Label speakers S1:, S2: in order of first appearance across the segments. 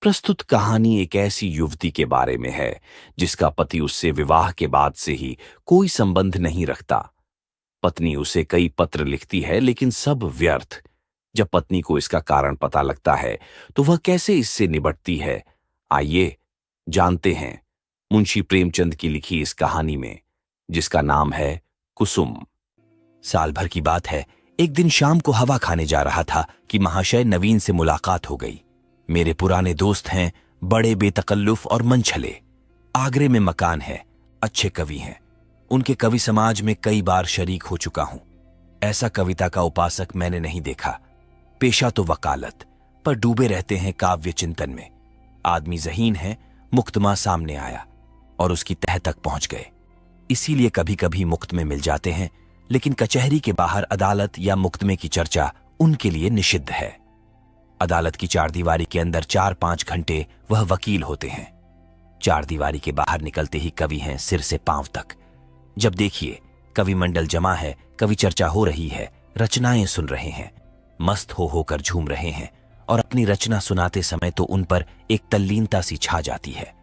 S1: प्रस्तुत कहानी एक ऐसी युवती के बारे में है जिसका पति उससे विवाह के बाद से ही कोई संबंध नहीं रखता। पत्नी उसे कई पत्र लिखती है लेकिन सब व्यर्थ। जब पत्नी को इसका कारण पता लगता है तो वह कैसे इससे निपटती है, आइए जानते हैं मुंशी प्रेमचंद की लिखी इस कहानी में, जिसका नाम है कुसुम।
S2: साल भर की बात है, एक दिन शाम को हवा खाने जा रहा था कि महाशय नवीन से मुलाकात हो गई। मेरे पुराने दोस्त हैं, बड़े बेतकल्लुफ और मनछले। आगरे में मकान है, अच्छे कवि हैं। उनके कवि समाज में कई बार शरीक हो चुका हूं। ऐसा कविता का उपासक मैंने नहीं देखा। पेशा तो वकालत, पर डूबे रहते हैं काव्य चिंतन में। आदमी ज़हीन है। मुक्तमा सामने आया और उसकी तह तक पहुंच गए। इसीलिए कभी कभी मुक्त में मिल जाते हैं, लेकिन कचहरी के बाहर अदालत या मुकदमे की चर्चा उनके लिए निषिद्ध है। अदालत की चारदीवारी के अंदर 4-5 घंटे वह वकील होते हैं। चारदीवारी के बाहर निकलते ही कवि हैं सिर से पांव तक। जब देखिए कवि मंडल जमा है, कवि चर्चा हो रही है, रचनाएं सुन रहे हैं, मस्त हो होकर झूम रहे हैं और अपनी रचना सुनाते समय तो उन पर एक तल्लीनता सी छा जाती है।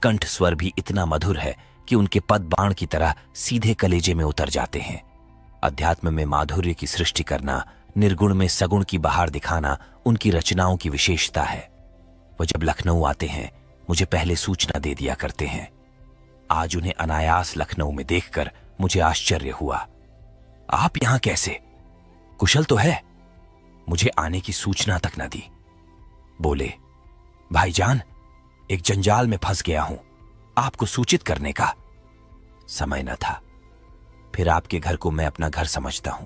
S2: कंठ स्वर भी इतना मधुर है कि उनके पद बाण की तरह सीधे कलेजे में उतर जाते हैं। अध्यात्म में माधुर्य की सृष्टि करना, निर्गुण में सगुण की बहार दिखाना उनकी रचनाओं की विशेषता है। वह जब लखनऊ आते हैं मुझे पहले सूचना दे दिया करते हैं। आज उन्हें अनायास लखनऊ में देखकर मुझे आश्चर्य हुआ। आप यहां कैसे? कुशल तो है? मुझे आने की सूचना तक न दी। बोले, भाईजान, एक जंजाल में फंस गया हूं, आपको सूचित करने का समय न था। फिर आपके घर को मैं अपना घर समझता हूं।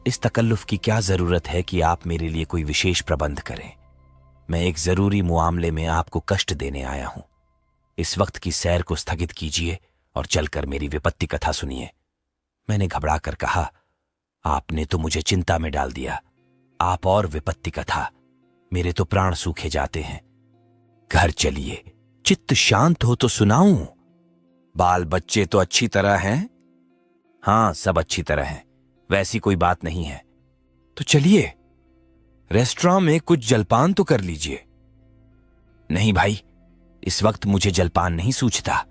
S2: इस तकल्लुफ की क्या जरूरत है कि आप मेरे लिए कोई विशेष प्रबंध करें? मैं एक जरूरी मुआमले में आपको कष्ट देने आया हूं। इस वक्त की सैर को स्थगित कीजिए और चलकर मेरी विपत्ति कथा सुनिए। मैंने घबरा कर कहा, आपने तो मुझे चिंता में डाल दिया। आप और विपत्ति कथा, मेरे तो प्राण सूखे जाते हैं। घर चलिए, चित्त शांत हो तो सुनाऊं। बाल बच्चे तो अच्छी तरह हैं? हाँ, सब अच्छी तरह हैं, वैसी कोई बात नहीं है। तो चलिए, रेस्टोरेंट में कुछ जलपान तो कर लीजिए। नहीं भाई, इस वक्त मुझे जलपान नहीं सूझता।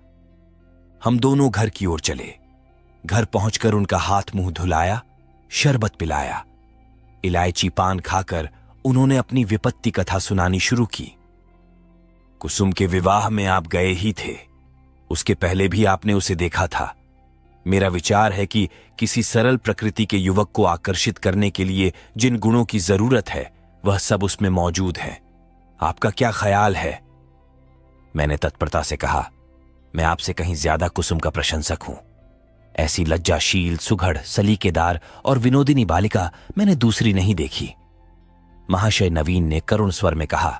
S2: हम दोनों घर की ओर चले। घर पहुंचकर उनका हाथ मुंह धुलाया, शरबत पिलाया। इलायची पान खाकर उन्होंने अपनी विपत्ति कथा सुनानी शुरू की। कुसुम के विवाह में आप गए ही थे, उसके पहले भी आपने उसे देखा था। मेरा विचार है कि किसी सरल प्रकृति के युवक को आकर्षित करने के लिए जिन गुणों की जरूरत है वह सब उसमें मौजूद है। आपका क्या ख्याल है? मैंने तत्परता से कहा, मैं आपसे कहीं ज्यादा कुसुम का प्रशंसक हूं। ऐसी लज्जाशील, सुघड़, सलीकेदार और विनोदिनी बालिका मैंने दूसरी नहीं देखी। महाशय नवीन ने करुण स्वर में कहा,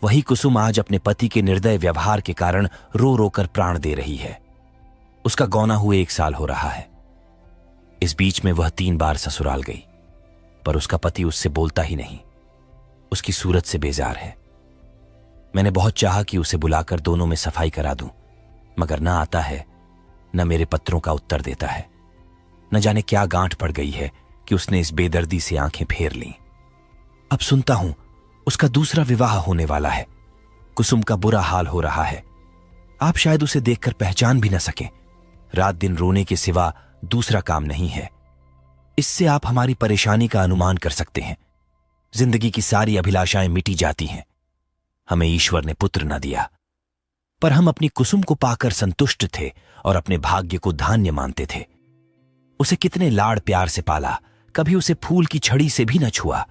S2: वही कुसुम आज अपने पति के निर्दय व्यवहार के कारण रो रो कर प्राण दे रही है। उसका गौना हुए 1 साल हो रहा है। इस बीच में वह 3 बार ससुराल गई, पर उसका पति उससे बोलता ही नहीं। उसकी सूरत से बेजार है। मैंने बहुत चाहा कि उसे बुलाकर दोनों में सफाई करा दूं, मगर न आता है, न मेरे पत्रों का उत्तर देता है। न जाने क्या गांठ पड़ गई है कि उसने इस बेदर्दी से आंखें फेर लीं। अब सुनता हूं उसका दूसरा विवाह होने वाला है। कुसुम का बुरा हाल हो रहा है। आप शायद उसे देखकर पहचान भी न सकें। रात दिन रोने के सिवा दूसरा काम नहीं है। इससे आप हमारी परेशानी का अनुमान कर सकते हैं। जिंदगी की सारी अभिलाषाएं मिटी जाती हैं। हमें ईश्वर ने पुत्र न दिया, पर हम अपनी कुसुम को पाकर संतुष्ट थे और अपने भाग्य को धान्य मानते थे। उसे कितने लाड़ प्यार से पाला, कभी उसे फूल की छड़ी से भी न छुआ।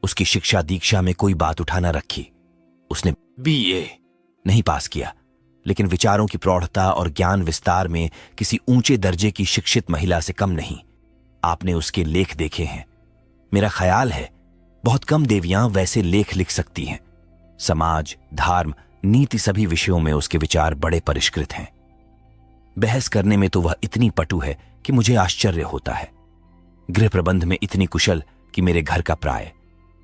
S2: उसकी शिक्षा दीक्षा में कोई बात उठा न रखी। उसने BA नहीं पास किया, लेकिन विचारों की प्रौढ़ता और ज्ञान विस्तार में किसी ऊंचे दर्जे की शिक्षित महिला से कम नहीं। आपने उसके लेख देखे हैं। मेरा ख्याल है बहुत कम देवियां वैसे लेख लिख सकती हैं। समाज, धर्म, नीति सभी विषयों में उसके विचार बड़े परिष्कृत हैं। बहस करने में तो वह इतनी पटु है कि मुझे आश्चर्य होता है। गृह प्रबंध में इतनी कुशल कि मेरे घर का प्राय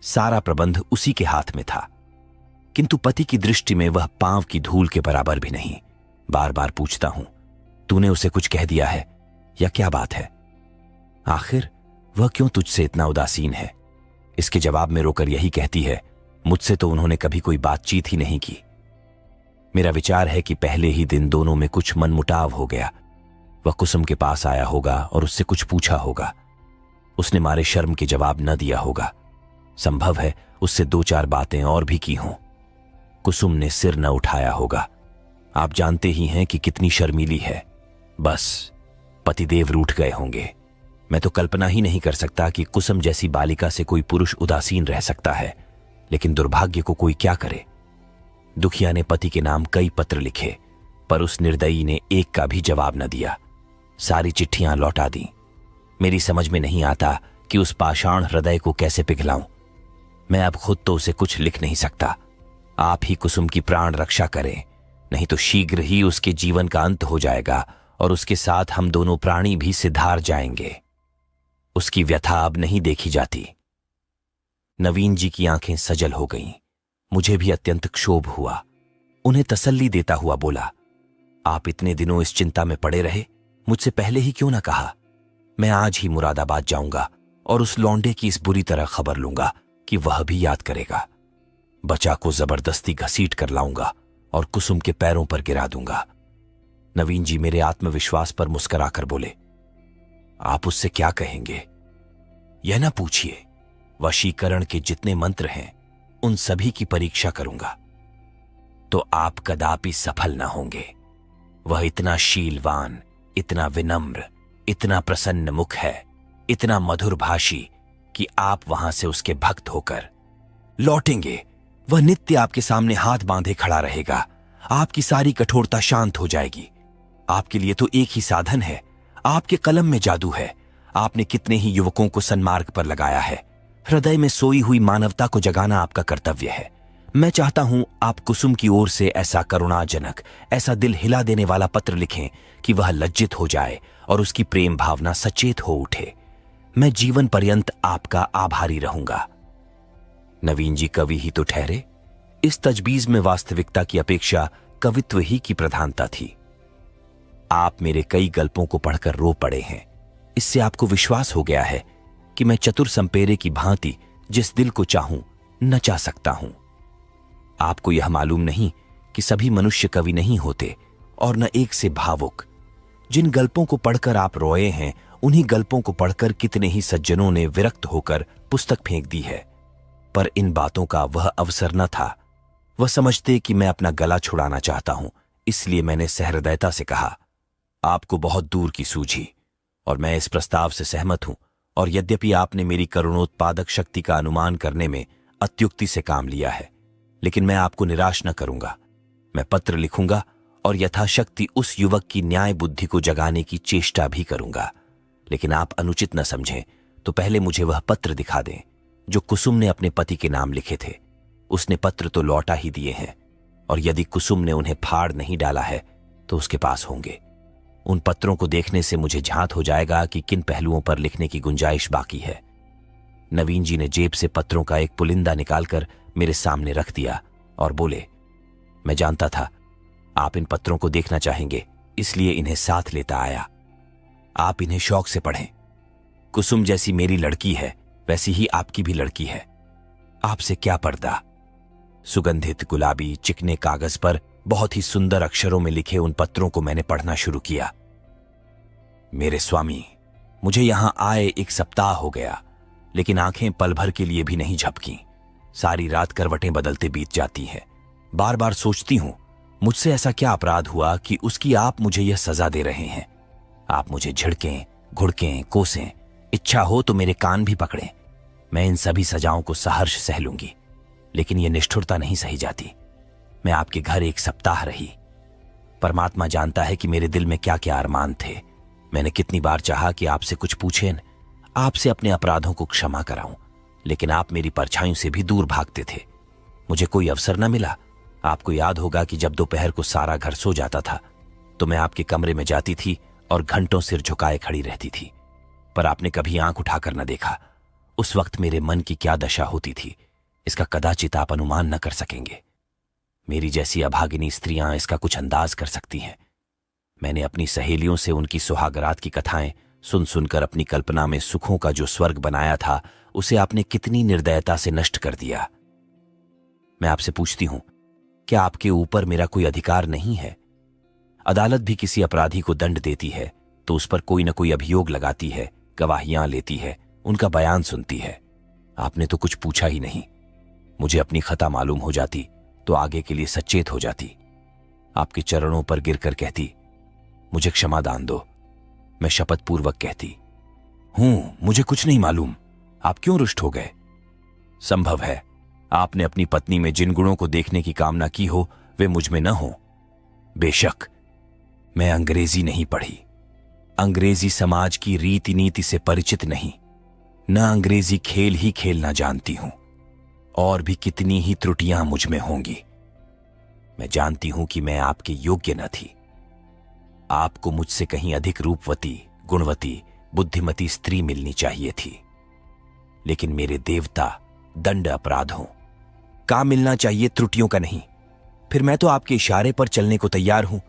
S2: सारा प्रबंध उसी के हाथ में था, किंतु पति की दृष्टि में वह पांव की धूल के बराबर भी नहीं। बार बार पूछता हूं, तूने उसे कुछ कह दिया है या क्या बात है? आखिर वह क्यों तुझसे इतना उदासीन है? इसके जवाब में रोकर यही कहती है, मुझसे तो उन्होंने कभी कोई बातचीत ही नहीं की। मेरा विचार है कि पहले ही दिन दोनों में कुछ मनमुटाव हो गया। वह कुसुम के पास आया होगा और उससे कुछ पूछा होगा। उसने मारे शर्म के जवाब न दिया होगा। संभव है उससे 2-4 बातें और भी की हों। कुसुम ने सिर न उठाया होगा। आप जानते ही हैं कि कितनी शर्मीली है। बस पतिदेव रूठ गए होंगे। मैं तो कल्पना ही नहीं कर सकता कि कुसुम जैसी बालिका से कोई पुरुष उदासीन रह सकता है, लेकिन दुर्भाग्य को कोई क्या करे। दुखिया ने पति के नाम कई पत्र लिखे, पर उस निर्दयी ने एक का भी जवाब न दिया। सारी चिट्ठियां लौटा दी। मेरी समझ में नहीं आता कि उस पाषाण हृदय को कैसे पिघलाऊं। मैं अब खुद तो उसे कुछ लिख नहीं सकता। आप ही कुसुम की प्राण रक्षा करें, नहीं तो शीघ्र ही उसके जीवन का अंत हो जाएगा और उसके साथ हम दोनों प्राणी भी सिधार जाएंगे। उसकी व्यथा अब नहीं देखी जाती। नवीन जी की आंखें सजल हो गईं। मुझे भी अत्यंत क्षोभ हुआ। उन्हें तसल्ली देता हुआ बोला, आप इतने दिनों इस चिंता में पड़े रहे, मुझसे पहले ही क्यों ना कहा। मैं आज ही मुरादाबाद जाऊंगा और उस लौंडे की इस बुरी तरह खबर लूंगा कि वह भी याद करेगा। बचा को जबरदस्ती घसीट कर लाऊंगा और कुसुम के पैरों पर गिरा दूंगा। नवीन जी मेरे आत्मविश्वास पर मुस्कुराकर बोले, आप उससे क्या कहेंगे? यह ना पूछिए। वशीकरण के जितने मंत्र हैं उन सभी की परीक्षा करूंगा, तो आप कदापि सफल न होंगे। वह इतना शीलवान, इतना विनम्र, इतना प्रसन्न मुख है, इतना मधुर भाषी कि आप वहां से उसके भक्त होकर लौटेंगे। वह नित्य आपके सामने हाथ बांधे खड़ा रहेगा। आपकी सारी कठोरता शांत हो जाएगी। आपके लिए तो एक ही साधन है, आपके कलम में जादू है। आपने कितने ही युवकों को सन्मार्ग पर लगाया है। हृदय में सोई हुई मानवता को जगाना आपका कर्तव्य है। मैं चाहता हूं आप कुसुम की ओर से ऐसा करुणाजनक, ऐसा दिल हिला देने वाला पत्र लिखें कि वह लज्जित हो जाए और उसकी प्रेम भावना सचेत हो उठे। मैं जीवन पर्यंत आपका आभारी रहूंगा। नवीन जी कवि ही तो ठहरे। इस तजबीज में वास्तविकता की अपेक्षा कवित्व ही की प्रधानता थी। आप मेरे कई गल्पों को पढ़कर रो पड़े हैं। इससे आपको विश्वास हो गया है कि मैं चतुर संपेरे की भांति जिस दिल को चाहूं नचा सकता हूं। आपको यह मालूम नहीं कि सभी मनुष्य कवि नहीं होते और न एक से भावुक। जिन गल्पों को पढ़कर आप रोए हैं, उन्हीं गल्पों को पढ़कर कितने ही सज्जनों ने विरक्त होकर पुस्तक फेंक दी है। पर इन बातों का वह अवसर न था। वह समझते कि मैं अपना गला छुड़ाना चाहता हूं, इसलिए मैंने सहृदयता से कहा, आपको बहुत दूर की सूझी और मैं इस प्रस्ताव से सहमत हूं। और यद्यपि आपने मेरी करुणोत्पादक शक्ति का अनुमान करने में अत्युक्ति से काम लिया है, लेकिन मैं आपको निराश न करूंगा। मैं पत्र लिखूंगा और यथाशक्ति उस युवक की न्याय बुद्धि को जगाने की चेष्टा भी करूंगा। लेकिन आप अनुचित न समझें तो पहले मुझे वह पत्र दिखा दें जो कुसुम ने अपने पति के नाम लिखे थे। उसने पत्र तो लौटा ही दिए हैं, और यदि कुसुम ने उन्हें फाड़ नहीं डाला है तो उसके पास होंगे। उन पत्रों को देखने से मुझे झांत हो जाएगा कि किन पहलुओं पर लिखने की गुंजाइश बाकी है। नवीन जी ने जेब से पत्रों का एक पुलिंदा निकालकर मेरे सामने रख दिया और बोले, मैं जानता था आप इन पत्रों को देखना चाहेंगे, इसलिए इन्हें साथ लेता आया। आप इन्हें शौक से पढ़ें। कुसुम जैसी मेरी लड़की है, वैसी ही आपकी भी लड़की है। आपसे क्या पर्दा। सुगंधित गुलाबी चिकने कागज पर बहुत ही सुंदर अक्षरों में लिखे उन पत्रों को मैंने पढ़ना शुरू किया। मेरे स्वामी, मुझे यहां आए 1 सप्ताह हो गया, लेकिन आंखें पल भर के लिए भी नहीं झपकी। सारी रात करवटें बदलते बीत जाती हैं। बार बार सोचती हूं, मुझसे ऐसा क्या अपराध हुआ कि उसकी आप मुझे यह सजा दे रहे हैं। आप मुझे झिड़कें, घुड़कें, कोसें, इच्छा हो तो मेरे कान भी पकड़ें। मैं इन सभी सजाओं को सहर्ष सह लूंगी, लेकिन यह निष्ठुरता नहीं सही जाती। मैं आपके घर 1 सप्ताह रही। परमात्मा जानता है कि मेरे दिल में क्या क्या अरमान थे। मैंने कितनी बार चाहा कि आपसे कुछ पूछें, आपसे अपने अपराधों को क्षमा कराऊं, लेकिन आप मेरी परछाइयों से भी दूर भागते थे। मुझे कोई अवसर न मिला। आपको याद होगा कि जब दोपहर को सारा घर सो जाता था तो मैं आपके कमरे में जाती थी और घंटों सिर झुकाए खड़ी रहती थी, पर आपने कभी आंख उठाकर न देखा। उस वक्त मेरे मन की क्या दशा होती थी, इसका कदाचित आप अनुमान न कर सकेंगे। मेरी जैसी अभागिनी स्त्रियां इसका कुछ अंदाज कर सकती हैं। मैंने अपनी सहेलियों से उनकी सुहागरात की कथाएं सुन सुनकर अपनी कल्पना में सुखों का जो स्वर्ग बनाया था, उसे आपने कितनी निर्दयता से नष्ट कर दिया। मैं आपसे पूछती हूं, क्या आपके ऊपर मेरा कोई अधिकार नहीं है? अदालत भी किसी अपराधी को दंड देती है तो उस पर कोई न कोई अभियोग लगाती है, गवाहियां लेती है, उनका बयान सुनती है। आपने तो कुछ पूछा ही नहीं। मुझे अपनी खता मालूम हो जाती तो आगे के लिए सचेत हो जाती। आपके चरणों पर गिरकर कहती, मुझे क्षमा दान दो। मैं शपथ पूर्वक कहती, मुझे कुछ नहीं मालूम। आप क्यों रुष्ट हो गए? संभव है आपने अपनी पत्नी में जिन गुणों को देखने की कामना की हो वे मुझ में न हो। बेशक मैं अंग्रेजी नहीं पढ़ी, अंग्रेजी समाज की रीति नीति से परिचित नहीं, न अंग्रेजी खेल ही खेलना जानती हूं। और भी कितनी ही त्रुटियां मुझ में होंगी। मैं जानती हूं कि मैं आपके योग्य न थी। आपको मुझसे कहीं अधिक रूपवती, गुणवती, बुद्धिमती स्त्री मिलनी चाहिए थी। लेकिन मेरे देवता दंड अपराधों का मिलना चाहिए, त्रुटियों का नहीं। फिर मैं तो आपके इशारे पर चलने को तैयार हूं।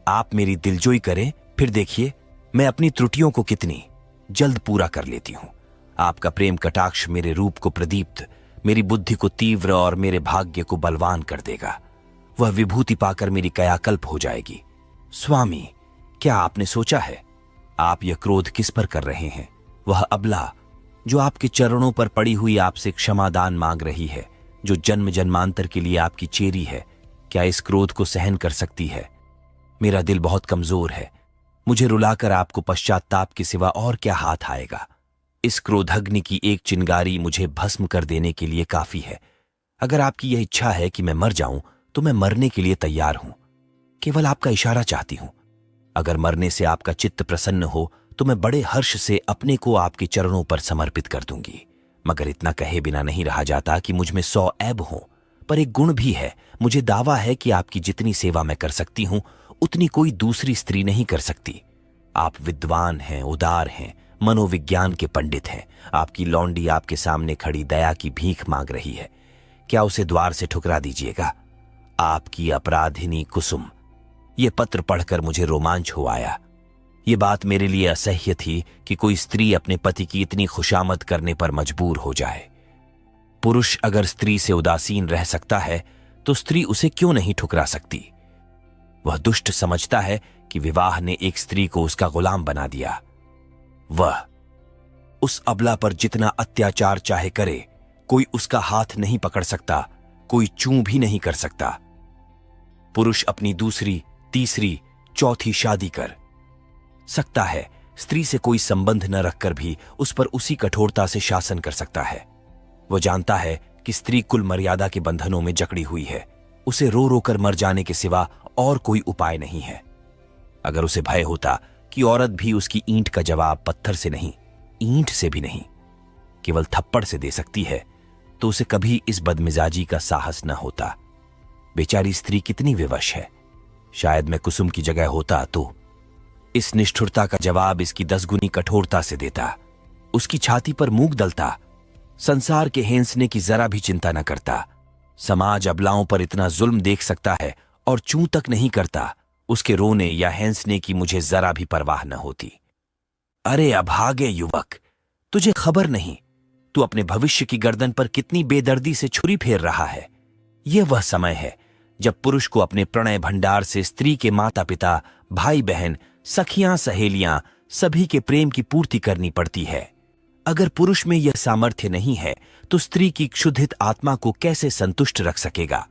S2: आप मेरी दिलजोई करें, फिर देखिए मैं अपनी त्रुटियों को कितनी जल्द पूरा कर लेती हूं। आपका प्रेम कटाक्ष मेरे रूप को प्रदीप्त, मेरी बुद्धि को तीव्र और मेरे भाग्य को बलवान कर देगा। वह विभूति पाकर मेरी कायाकल्प हो जाएगी। स्वामी, क्या आपने सोचा है आप यह क्रोध किस पर कर रहे हैं? वह अबला जो आपके चरणों पर पड़ी हुई आपसे क्षमादान मांग रही है, जो जन्म जन्मांतर के लिए आपकी चेरी है, क्या इस क्रोध को सहन कर सकती है? मेरा दिल बहुत कमजोर है। मुझे रुलाकर आपको पश्चाताप के सिवा और क्या हाथ आएगा? इस क्रोधाग्नि की एक चिंगारी मुझे भस्म कर देने के लिए काफी है। अगर आपकी यह इच्छा है कि मैं मर जाऊं तो मैं मरने के लिए तैयार हूं। केवल आपका इशारा चाहती हूं। अगर मरने से आपका चित्त प्रसन्न हो तो मैं बड़े हर्ष से अपने को आपके चरणों पर समर्पित कर दूंगी। मगर इतना कहे बिना नहीं रहा जाता कि मुझ में 100 ऐब हों, पर एक गुण भी है। मुझे दावा है कि आपकी जितनी सेवा मैं कर सकती हूं उतनी कोई दूसरी स्त्री नहीं कर सकती। आप विद्वान हैं, उदार हैं, मनोविज्ञान के पंडित हैं। आपकी लौंडी आपके सामने खड़ी दया की भीख मांग रही है। क्या उसे द्वार से ठुकरा दीजिएगा? आपकी अपराधिनी कुसुम। यह पत्र पढ़कर मुझे रोमांच हो आया। ये बात मेरे लिए असह्य थी कि कोई स्त्री अपने पति की इतनी खुशामद करने पर मजबूर हो जाए। पुरुष अगर स्त्री से उदासीन रह सकता है तो स्त्री उसे क्यों नहीं ठुकरा सकती? वह दुष्ट समझता है कि विवाह ने एक स्त्री को उसका गुलाम बना दिया। वह उस अबला पर जितना अत्याचार चाहे करे, कोई उसका हाथ नहीं पकड़ सकता, कोई चूं भी नहीं कर सकता। पुरुष अपनी दूसरी, तीसरी, चौथी शादी कर सकता है। स्त्री से कोई संबंध न रखकर भी उस पर उसी कठोरता से शासन कर सकता है। वह जानता है कि स्त्री कुल मर्यादा के बंधनों में जकड़ी हुई है। उसे रो रो कर मर जाने के सिवा और कोई उपाय नहीं है। अगर उसे भय होता कि औरत भी उसकी ईंट का जवाब पत्थर से नहीं, ईंट से भी नहीं, केवल थप्पड़ से दे सकती है, तो उसे कभी इस बदमिजाजी का साहस न होता। बेचारी स्त्री कितनी विवश है। शायद मैं कुसुम की जगह होता तो इस निष्ठुरता का जवाब इसकी 10 गुनी कठोरता से देता। उसकी छाती पर मूंग दलता, संसार के हेंसने की जरा भी चिंता न करता। समाज अबलाओं पर इतना जुल्म देख सकता है और चूं तक नहीं करता। उसके रोने या हेंसने की मुझे जरा भी परवाह न होती। अरे अभागे युवक, तुझे खबर नहीं तू अपने भविष्य की गर्दन पर कितनी बेदर्दी से छुरी फेर रहा है। यह वह समय है जब पुरुष को अपने प्रणय भंडार से स्त्री के माता पिता, भाई बहन, सखियां, सहेलियां सभी के प्रेम की पूर्ति करनी पड़ती है। अगर पुरुष में यह सामर्थ्य नहीं है तो स्त्री की क्षुधित आत्मा को कैसे संतुष्ट रख सकेगा?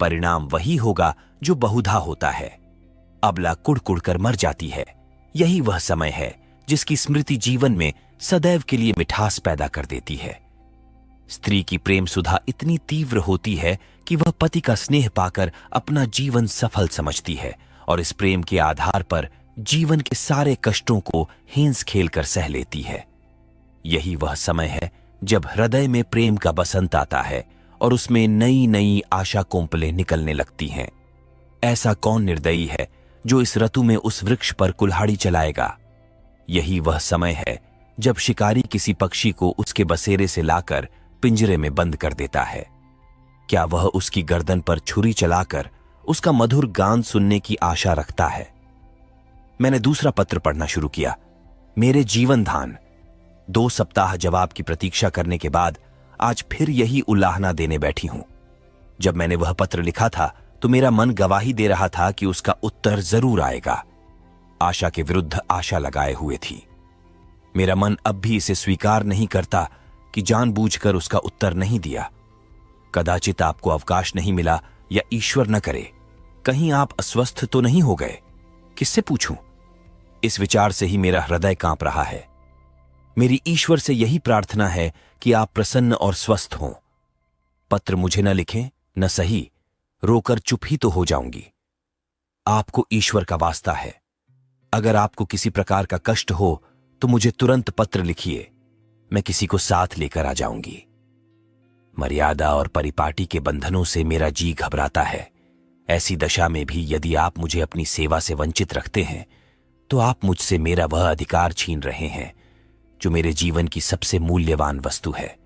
S2: परिणाम वही होगा जो बहुधा होता है। अबला कुड़कुड़ कर मर जाती है। यही वह समय है जिसकी स्मृति जीवन में सदैव के लिए मिठास पैदा कर देती है। स्त्री की प्रेम सुधा इतनी तीव्र होती है कि वह पति का स्नेह पाकर अपना जीवन सफल समझती है और इस प्रेम के आधार पर जीवन के सारे कष्टों को हेंस खेल कर सह लेती है। यही वह समय है जब हृदय में प्रेम का बसंत आता है और उसमें नई नई आशा कोंपलें निकलने लगती हैं। ऐसा कौन निर्दयी है जो इस ऋतु में उस वृक्ष पर कुल्हाड़ी चलाएगा? यही वह समय है जब शिकारी किसी पक्षी को उसके बसेरे से लाकर पिंजरे में बंद कर देता है। क्या वह उसकी गर्दन पर छुरी चलाकर उसका मधुर गान सुनने की आशा रखता है? मैंने दूसरा पत्र पढ़ना शुरू किया। मेरे जीवन धान 2 सप्ताह जवाब की प्रतीक्षा करने के बाद आज फिर यही उल्लाहना देने बैठी हूं। जब मैंने वह पत्र लिखा था तो मेरा मन गवाही दे रहा था कि उसका उत्तर जरूर आएगा। आशा के विरुद्ध आशा लगाए हुए थी। मेरा मन अब भी इसे स्वीकार नहीं करता कि जानबूझकर उसका उत्तर नहीं दिया। कदाचित आपको अवकाश नहीं मिला, या ईश्वर न करे कहीं आप अस्वस्थ तो नहीं हो गए। किससे पूछूं? इस विचार से ही मेरा हृदय कांप रहा है। मेरी ईश्वर से यही प्रार्थना है कि आप प्रसन्न और स्वस्थ हों। पत्र मुझे न लिखें, न सही, रोकर चुप ही तो हो जाऊंगी। आपको ईश्वर का वास्ता है, अगर आपको किसी प्रकार का कष्ट हो तो मुझे तुरंत पत्र लिखिए, मैं किसी को साथ लेकर आ जाऊंगी। मर्यादा और परिपाटी के बंधनों से मेरा जी घबराता है। ऐसी दशा में भी यदि आप मुझे अपनी सेवा से वंचित रखते हैं तो आप मुझसे मेरा वह अधिकार छीन रहे हैं जो मेरे जीवन की सबसे मूल्यवान वस्तु है।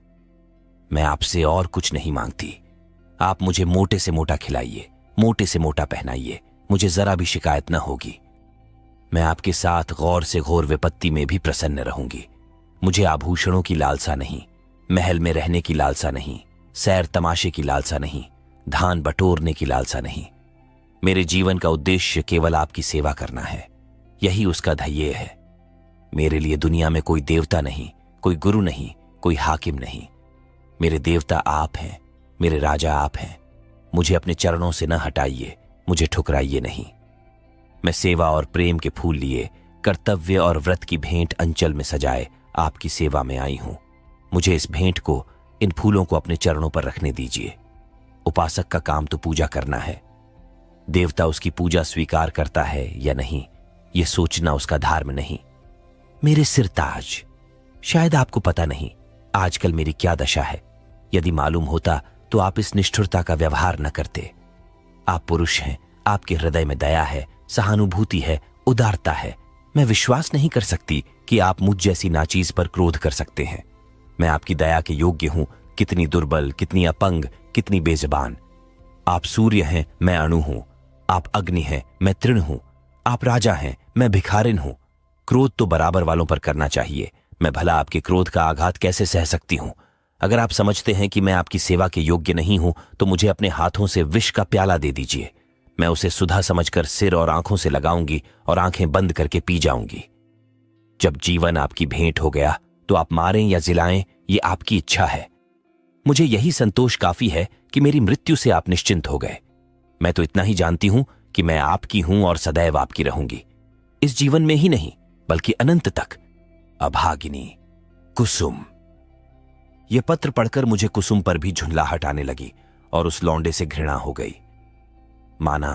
S2: मैं आपसे और कुछ नहीं मांगती। आप मुझे मोटे से मोटा खिलाइए, मोटे से मोटा पहनाइए, मुझे जरा भी शिकायत न होगी। मैं आपके साथ गौर से घोर विपत्ति में भी प्रसन्न रहूंगी। मुझे आभूषणों की लालसा नहीं, महल में रहने की लालसा नहीं, सैर तमाशे की लालसा नहीं, धान बटोरने की लालसा नहीं। मेरे जीवन का उद्देश्य केवल आपकी सेवा करना है, यही उसका ध्येय है। मेरे लिए दुनिया में कोई देवता नहीं, कोई गुरु नहीं, कोई हाकिम नहीं। मेरे देवता आप हैं, मेरे राजा आप हैं। मुझे अपने चरणों से न हटाइए, मुझे ठुकराइए नहीं। मैं सेवा और प्रेम के फूल लिए, कर्तव्य और व्रत की भेंट अंचल में सजाए आपकी सेवा में आई हूं। मुझे इस भेंट को, इन फूलों को अपने चरणों पर रखने दीजिए। उपासक का काम तो पूजा करना है। देवता उसकी पूजा स्वीकार करता है या नहीं, यह सोचना उसका धर्म नहीं। मेरे सिरताज, शायद आपको पता नहीं आजकल मेरी क्या दशा है। यदि मालूम होता तो आप इस निष्ठुरता का व्यवहार न करते। आप पुरुष हैं, आपके हृदय में दया है, सहानुभूति है, उदारता है। मैं विश्वास नहीं कर सकती कि आप मुझ जैसी नाचीज पर क्रोध कर सकते हैं। मैं आपकी दया के योग्य हूं। कितनी दुर्बल, कितनी अपंग, कितनी बेजबान। आप सूर्य हैं, मैं अणु हूं। आप अग्नि हैं, मैं तृण हूं। आप राजा हैं, मैं भिखारिन हूं। क्रोध तो बराबर वालों पर करना चाहिए। मैं भला आपके क्रोध का आघात कैसे सह सकती हूं? अगर आप समझते हैं कि मैं आपकी सेवा के योग्य नहीं हूं तो मुझे अपने हाथों से विष का प्याला दे दीजिए। मैं उसे सुधा समझकर सिर और आंखों से लगाऊंगी और आंखें बंद करके पी जाऊंगी। जब जीवन आपकी भेंट हो गया तो आप मारें या जिलाएं, ये आपकी इच्छा है। मुझे यही संतोष काफी है कि मेरी मृत्यु से आप निश्चिंत हो गए। मैं तो इतना ही जानती हूं कि मैं आपकी हूं और सदैव आपकी रहूंगी, इस जीवन में ही नहीं बल्कि अनंत तक। अभागिनी कुसुम। यह पत्र पढ़कर मुझे कुसुम पर भी झुंझलाहट आने लगी और उस लौंडे से घृणा हो गई। माना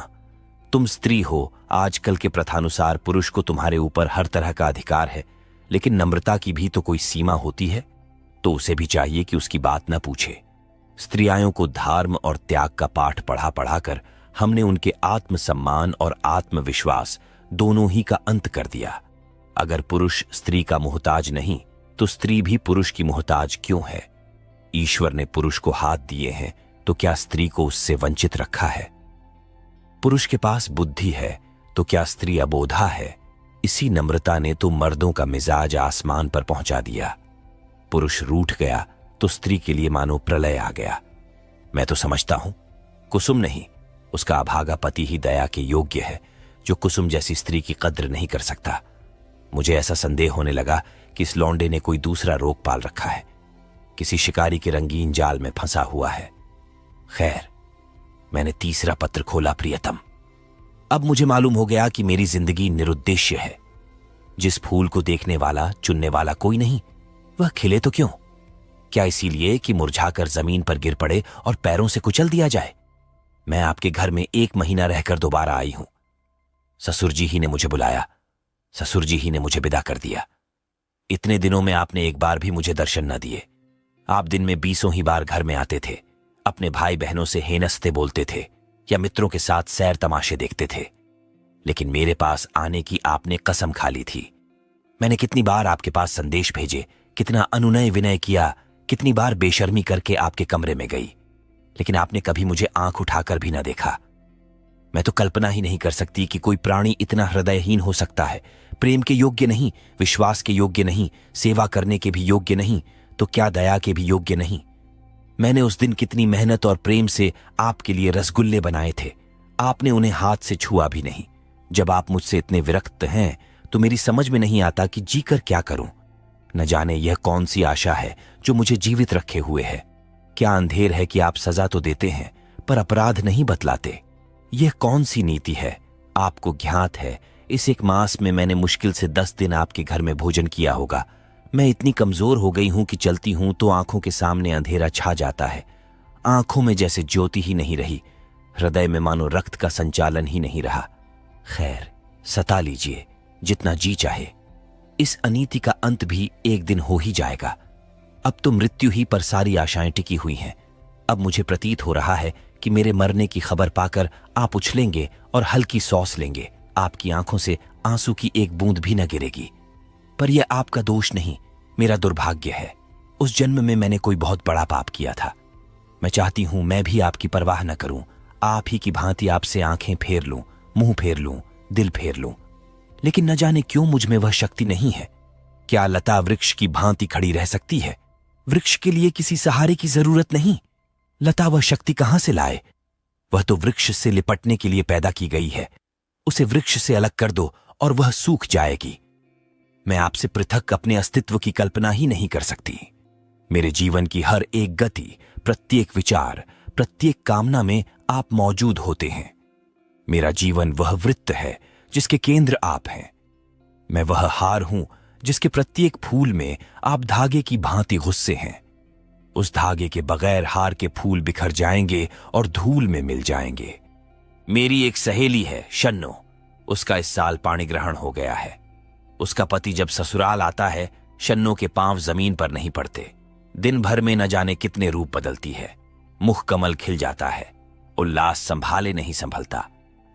S2: तुम स्त्री हो, आजकल के प्रथानुसार पुरुष को तुम्हारे ऊपर हर तरह का अधिकार है, लेकिन नम्रता की भी तो कोई सीमा होती है। तो उसे भी चाहिए कि उसकी बात न पूछे। स्त्रियाओं को धर्म और त्याग का पाठ पढ़ा पढ़ाकर हमने उनके आत्मसम्मान और आत्मविश्वास दोनों ही का अंत कर दिया। अगर पुरुष स्त्री का मोहताज नहीं तो स्त्री भी पुरुष की मोहताज क्यों है? ईश्वर ने पुरुष को हाथ दिए हैं तो क्या स्त्री को उससे वंचित रखा है? पुरुष के पास बुद्धि है तो क्या स्त्री अबोधा है? इसी नम्रता ने तो मर्दों का मिजाज आसमान पर पहुंचा दिया। पुरुष रूठ गया तो स्त्री के लिए मानो प्रलय आ गया। मैं तो समझता हूं कुसुम नहीं, उसका अभागा पति ही दया के योग्य है, जो कुसुम जैसी स्त्री की कद्र नहीं कर सकता। मुझे ऐसा संदेह होने लगा कि इस लौंडे ने कोई दूसरा रोग पाल रखा है, किसी शिकारी के रंगीन जाल में फंसा हुआ है। खैर, मैंने तीसरा पत्र खोला। प्रियतम, अब मुझे मालूम हो गया कि मेरी जिंदगी निरुद्देश्य है। जिस फूल को देखने वाला, चुनने वाला कोई नहीं, वह खिले तो क्यों? क्या इसीलिए कि मुरझाकर जमीन पर गिर पड़े और पैरों से कुचल दिया जाए? मैं आपके घर में 1 महीना रहकर दोबारा आई हूं। ससुर जी ही ने मुझे बुलाया, ससुर जी ही ने मुझे विदा कर दिया। इतने दिनों में आपने एक बार भी मुझे दर्शन न दिए। आप दिन में 20 ही बार घर में आते थे, अपने भाई बहनों से हेनस्ते बोलते थे या मित्रों के साथ सैर तमाशे देखते थे, लेकिन मेरे पास आने की आपने कसम खा ली थी। मैंने कितनी बार आपके पास संदेश भेजे, कितना अनुनय विनय किया, कितनी बार बेशर्मी करके आपके कमरे में गई, लेकिन आपने कभी मुझे आंख उठाकर भी न देखा। मैं तो कल्पना ही नहीं कर सकती कि कोई प्राणी इतना हृदयहीन हो सकता है। प्रेम के योग्य नहीं, विश्वास के योग्य नहीं, सेवा करने के भी योग्य नहीं, तो क्या दया के भी योग्य नहीं। मैंने उस दिन कितनी मेहनत और प्रेम से आपके लिए रसगुल्ले बनाए थे, आपने उन्हें हाथ से छुआ भी नहीं। जब आप मुझसे इतने विरक्त हैं तो मेरी समझ में नहीं आता कि जीकर क्या करूं। न जाने यह कौन सी आशा है जो मुझे जीवित रखे हुए है। क्या अंधेर है कि आप सजा तो देते हैं पर अपराध नहीं बतलाते। यह कौन सी नीति है, आपको ज्ञात है। इस एक मास में मैंने मुश्किल से 10 दिन आपके घर में भोजन किया होगा। मैं इतनी कमजोर हो गई हूं कि चलती हूं तो आंखों के सामने अंधेरा छा जाता है। आंखों में जैसे ज्योति ही नहीं रही, हृदय में मानो रक्त का संचालन ही नहीं रहा। खैर, सता लीजिए जितना जी चाहे, इस अनीति का अंत भी एक दिन हो ही जाएगा। अब तो मृत्यु ही पर सारी आशाएं टिकी हुई हैं। अब मुझे प्रतीत हो रहा है कि मेरे मरने की खबर पाकर आप उछलेंगे और हल्की सौस लेंगे। आपकी आंखों से आंसू की एक बूंद भी न गिरेगी। पर यह आपका दोष नहीं, मेरा दुर्भाग्य है। उस जन्म में मैंने कोई बहुत बड़ा पाप किया था। मैं चाहती हूं मैं भी आपकी परवाह न करूं, आप ही की भांति आपसे आंखें फेर लूं, मुंह फेर लूं, दिल फेर लूं। लेकिन न जाने क्यों मुझ में वह शक्ति नहीं है। क्या लता वृक्ष की भांति खड़ी रह सकती है? वृक्ष के लिए किसी सहारे की जरूरत नहीं। लता वह शक्ति कहां से लाए? वह तो वृक्ष से लिपटने के लिए पैदा की गई है। उसे वृक्ष से अलग कर दो और वह सूख जाएगी। मैं आपसे पृथक अपने अस्तित्व की कल्पना ही नहीं कर सकती। मेरे जीवन की हर एक गति, प्रत्येक विचार, प्रत्येक कामना में आप मौजूद होते हैं। मेरा जीवन वह वृत्त है जिसके केंद्र आप हैं। मैं वह हार हूं जिसके प्रत्येक फूल में आप धागे की भांति गुस्से हैं। उस धागे के बगैर हार के फूल बिखर जाएंगे और धूल में मिल जाएंगे। मेरी एक सहेली है शन्नो, उसका इस साल पाणी ग्रहण हो गया है। उसका पति जब ससुराल आता है, शन्नो के पांव जमीन पर नहीं पड़ते। दिन भर में न जाने कितने रूप बदलती है। मुख कमल खिल जाता है, उल्लास संभाले नहीं संभलता।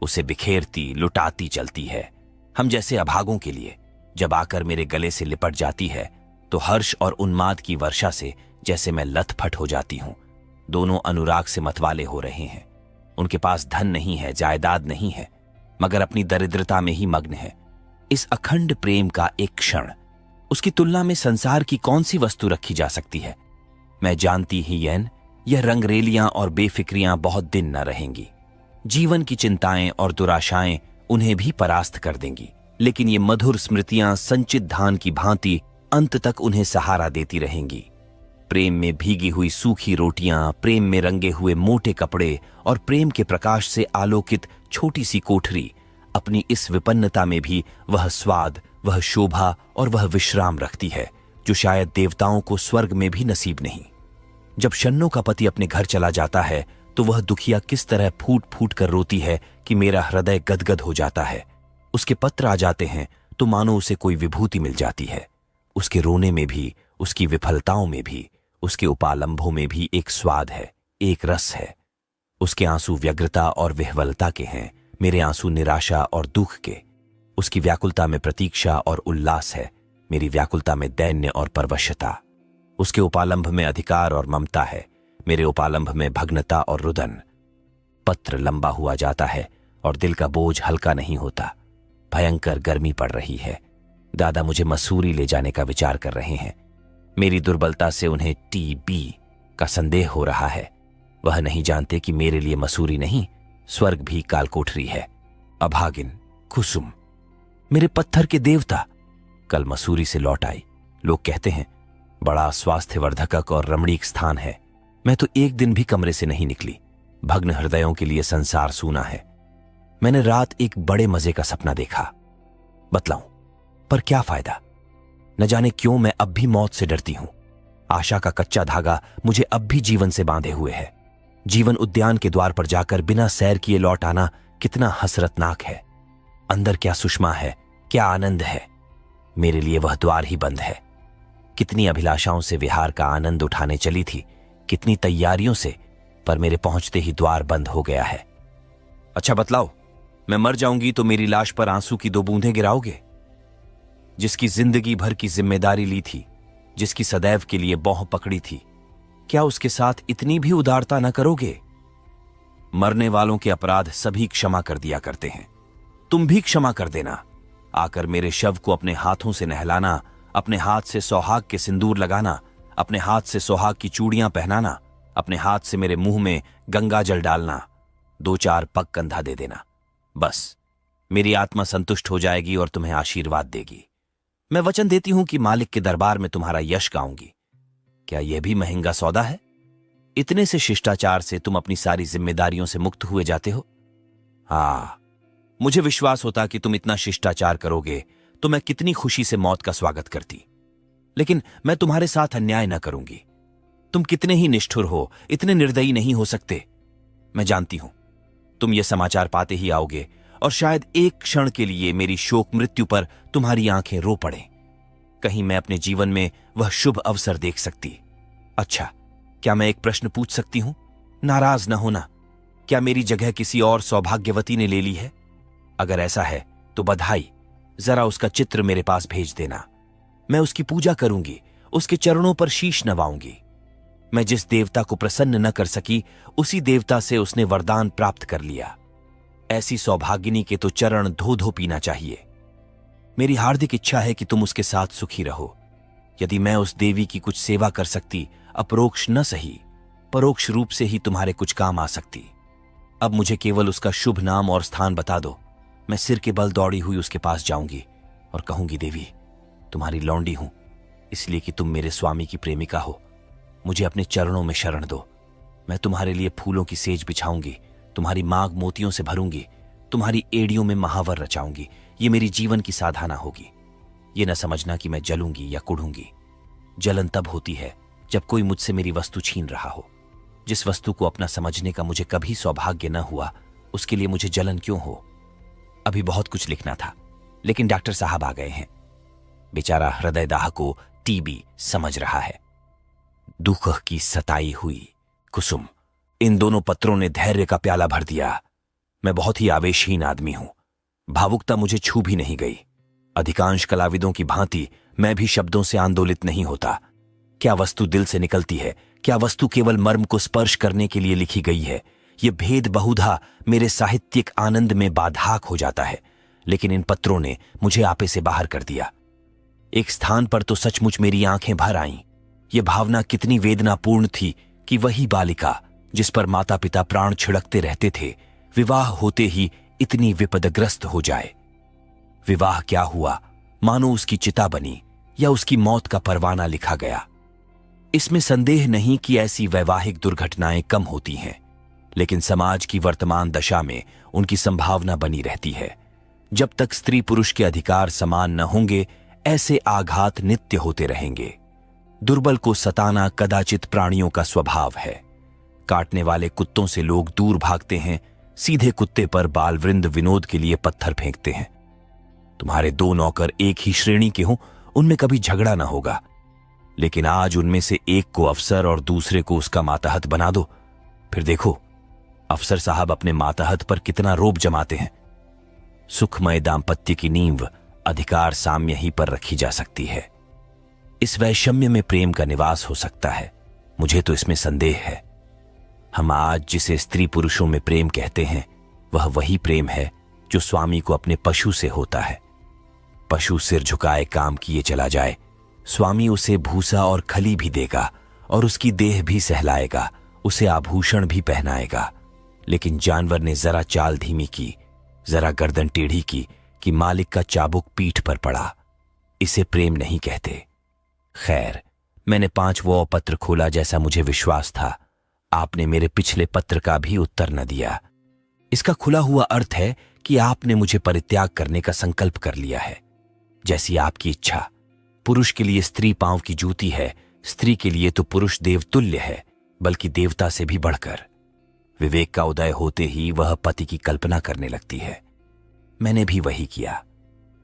S2: उसे बिखेरती लुटाती चलती है। हम जैसे अभागों के लिए जब आकर मेरे गले से लिपट जाती है तो हर्ष और उन्माद की वर्षा से जैसे मैं लथपथ हो जाती हूं। दोनों अनुराग से मतवाले हो रहे हैं। उनके पास धन नहीं है, जायदाद नहीं है, मगर अपनी दरिद्रता में ही मग्न है। इस अखंड प्रेम का एक क्षण, उसकी तुलना में संसार की कौन सी वस्तु रखी जा सकती है? मैं जानती ही यैन, यह रंगरेलियां और बेफिक्रियां बहुत दिन न रहेंगी। जीवन की चिंताएं और दुराशाएं उन्हें भी परास्त कर देंगी, लेकिन ये मधुर स्मृतियां संचित धान की भांति अंत तक उन्हें सहारा देती रहेंगी। प्रेम में भीगी हुई सूखी रोटियां, प्रेम में रंगे हुए मोटे कपड़े और प्रेम के प्रकाश से आलोकित छोटी सी कोठरी, अपनी इस विपन्नता में भी वह स्वाद, वह शोभा और वह विश्राम रखती है जो शायद देवताओं को स्वर्ग में भी नसीब नहीं। जब शन्नो का पति अपने घर चला जाता है तो वह दुखिया किस तरह फूट फूट कर रोती है कि मेरा हृदय गदगद हो जाता है। उसके पत्र आ जाते हैं तो मानो उसे कोई विभूति मिल जाती है। उसके रोने में भी, उसकी विफलताओं में भी, उसके उपालंभों में भी एक स्वाद है, एक रस है। उसके आंसू व्यग्रता और विह्वलता के हैं, मेरे आंसू निराशा और दुख के। उसकी व्याकुलता में प्रतीक्षा और उल्लास है, मेरी व्याकुलता में दैन्य और परवशता। उसके उपालंभ में अधिकार और ममता है, मेरे उपालंभ में भग्नता और रुदन। पत्र लंबा हुआ जाता है और दिल का बोझ हल्का नहीं होता। भयंकर गर्मी पड़ रही है। दादा मुझे मसूरी ले जाने का विचार कर रहे हैं। मेरी दुर्बलता से उन्हें टीबी का संदेह हो रहा है। वह नहीं जानते कि मेरे लिए मसूरी नहीं, स्वर्ग भी कालकोठरी है। अभागिन, कुसुम, मेरे पत्थर के देवता कल मसूरी से लौट आई। लोग कहते हैं बड़ा स्वास्थ्यवर्धक और रमणीक स्थान है। मैं तो एक दिन भी कमरे से नहीं निकली। भग्न हृदयों के लिए संसार सूना है। मैंने रात एक बड़े मजे का सपना देखा। बतलाऊं, पर क्या फायदा? न जाने क्यों मैं अब भी मौत से डरती हूं। आशा का कच्चा धागा मुझे अब भी जीवन से बांधे हुए है। जीवन उद्यान के द्वार पर जाकर बिना सैर किए लौट आना कितना हसरतनाक है। अंदर क्या सुषमा है, क्या आनंद है। मेरे लिए वह द्वार ही बंद है। कितनी अभिलाषाओं से विहार का आनंद उठाने चली थी, कितनी तैयारियों से, पर मेरे पहुंचते ही द्वार बंद हो गया है। अच्छा बतलाओ, मैं मर जाऊंगी तो मेरी लाश पर आंसू की 2 बूंदें गिराओगे? जिसकी जिंदगी भर की जिम्मेदारी ली थी, जिसकी सदैव के लिए बौह पकड़ी थी, क्या उसके साथ इतनी भी उदारता न करोगे? मरने वालों के अपराध सभी क्षमा कर दिया करते हैं। तुम भी क्षमा कर देना। आकर मेरे शव को अपने हाथों से नहलाना, अपने हाथ से सौहाग के सिंदूर लगाना, अपने हाथ से सौहाग की चूड़ियां पहनाना अपने हाथ से मेरे मुंह में गंगा जल डालना, 2-4 पग कंधा दे देना, बस मेरी आत्मा संतुष्ट हो जाएगी और तुम्हें आशीर्वाद देगी। मैं वचन देती हूं कि मालिक के दरबार में तुम्हारा यश गाऊंगी। क्या यह भी महंगा सौदा है? इतने से शिष्टाचार से तुम अपनी सारी जिम्मेदारियों से मुक्त हुए जाते हो? हाँ, मुझे विश्वास होता कि तुम इतना शिष्टाचार करोगे तो मैं कितनी खुशी से मौत का स्वागत करती। लेकिन मैं तुम्हारे साथ अन्याय न करूंगी। तुम कितने ही निष्ठुर हो, इतने निर्दयी नहीं हो सकते। मैं जानती हूं तुम ये समाचार पाते ही आओगे और शायद एक क्षण के लिए मेरी शोक मृत्यु पर तुम्हारी आंखें रो पड़ें। कहीं मैं अपने जीवन में वह शुभ अवसर देख सकती। अच्छा, क्या मैं एक प्रश्न पूछ सकती हूं? नाराज न होना। क्या मेरी जगह किसी और सौभाग्यवती ने ले ली है? अगर ऐसा है तो बधाई। जरा उसका चित्र मेरे पास भेज देना। मैं उसकी पूजा करूंगी, उसके चरणों पर शीश नवाऊंगी। मैं जिस देवता को प्रसन्न न कर सकी, उसी देवता से उसने वरदान प्राप्त कर लिया। ऐसी सौभागिनी के तो चरण धो धो पीना चाहिए। मेरी हार्दिक इच्छा है कि तुम उसके साथ सुखी रहो। यदि मैं उस देवी की कुछ सेवा कर सकती, अपरोक्ष न सही, परोक्ष रूप से ही तुम्हारे कुछ काम आ सकती। अब मुझे केवल उसका शुभ नाम और स्थान बता दो। मैं सिर के बल दौड़ी हुई उसके पास जाऊंगी और कहूंगी, देवी, तुम्हारी लौंडी हूं, इसलिए कि तुम मेरे स्वामी की प्रेमिका हो। मुझे अपने चरणों में शरण दो। मैं तुम्हारे लिए फूलों की सेज बिछाऊंगी, तुम्हारी मांग मोतियों से भरूंगी, तुम्हारी एड़ियों में महावर रचाऊंगी। ये मेरी जीवन की साधना होगी। ये न समझना कि मैं जलूंगी या कुढ़ूंगी। जलन तब होती है जब कोई मुझसे मेरी वस्तु छीन रहा हो। जिस वस्तु को अपना समझने का मुझे कभी सौभाग्य न हुआ, उसके लिए मुझे जलन क्यों हो? अभी बहुत कुछ लिखना था, लेकिन डॉक्टर साहब आ गए हैं। बेचारा हृदयदाह को टीबी समझ रहा है। दुख की सताई हुई कुसुम। इन दोनों पत्रों ने धैर्य का प्याला भर दिया। मैं बहुत ही आवेशहीन आदमी हूं। भावुकता मुझे छू भी नहीं गई। अधिकांश कलाविदों की भांति मैं भी शब्दों से आंदोलित नहीं होता। क्या वस्तु दिल से निकलती है? क्या वस्तु केवल मर्म को स्पर्श करने के लिए लिखी गई है? ये भेद बहुधा मेरे साहित्यिक आनंद में बाधाक हो जाता है, लेकिन इन पत्रों ने मुझे आपे से बाहर कर दिया। एक स्थान पर तो सचमुच मेरी आंखें भर आईं। ये भावना कितनी वेदनापूर्ण थी कि वही बालिका जिस पर माता पिता प्राण छिड़कते रहते थे, विवाह होते ही इतनी विपदग्रस्त हो जाए। विवाह क्या हुआ, मानो उसकी चिता बनी या उसकी मौत का परवाना लिखा गया। इसमें संदेह नहीं कि ऐसी वैवाहिक दुर्घटनाएं कम होती हैं, लेकिन समाज की वर्तमान दशा में उनकी संभावना बनी रहती है। जब तक स्त्री पुरुष के अधिकार समान न होंगे, ऐसे आघात नित्य होते रहेंगे। दुर्बल को सताना कदाचित प्राणियों का स्वभाव है। काटने वाले कुत्तों से लोग दूर भागते हैं, सीधे कुत्ते पर बालवृंद विनोद के लिए पत्थर फेंकते हैं। तुम्हारे 2 नौकर एक ही श्रेणी के हों, उनमें कभी झगड़ा ना होगा, लेकिन आज उनमें से एक को अफसर और दूसरे को उसका मातहत बना दो, फिर देखो अफसर साहब अपने मातहत पर कितना रोब जमाते हैं। सुखमय दाम्पत्य की नींव अधिकार साम्य ही पर रखी जा सकती है। इस वैषम्य में प्रेम का निवास हो सकता है, मुझे तो इसमें संदेह है। हम आज जिसे स्त्री पुरुषों में प्रेम कहते हैं, वह वही प्रेम है जो स्वामी को अपने पशु से होता है। पशु सिर झुकाए काम किए चला जाए, स्वामी उसे भूसा और खली भी देगा और उसकी देह भी सहलाएगा, उसे आभूषण भी पहनाएगा। लेकिन जानवर ने जरा चाल धीमी की, जरा गर्दन टेढ़ी की कि मालिक का चाबुक पीठ पर पड़ा। इसे प्रेम नहीं कहते। खैर, मैंने 5वां पत्र खोला जैसा मुझे विश्वास था। आपने मेरे पिछले पत्र का भी उत्तर न दिया। इसका खुला हुआ अर्थ है कि आपने मुझे परित्याग करने का संकल्प कर लिया है। जैसी आपकी इच्छा। पुरुष के लिए स्त्री पांव की जूती है, स्त्री के लिए तो पुरुष देवतुल्य है, बल्कि देवता से भी बढ़कर। विवेक का उदय होते ही वह पति की कल्पना करने लगती है। मैंने भी वही किया।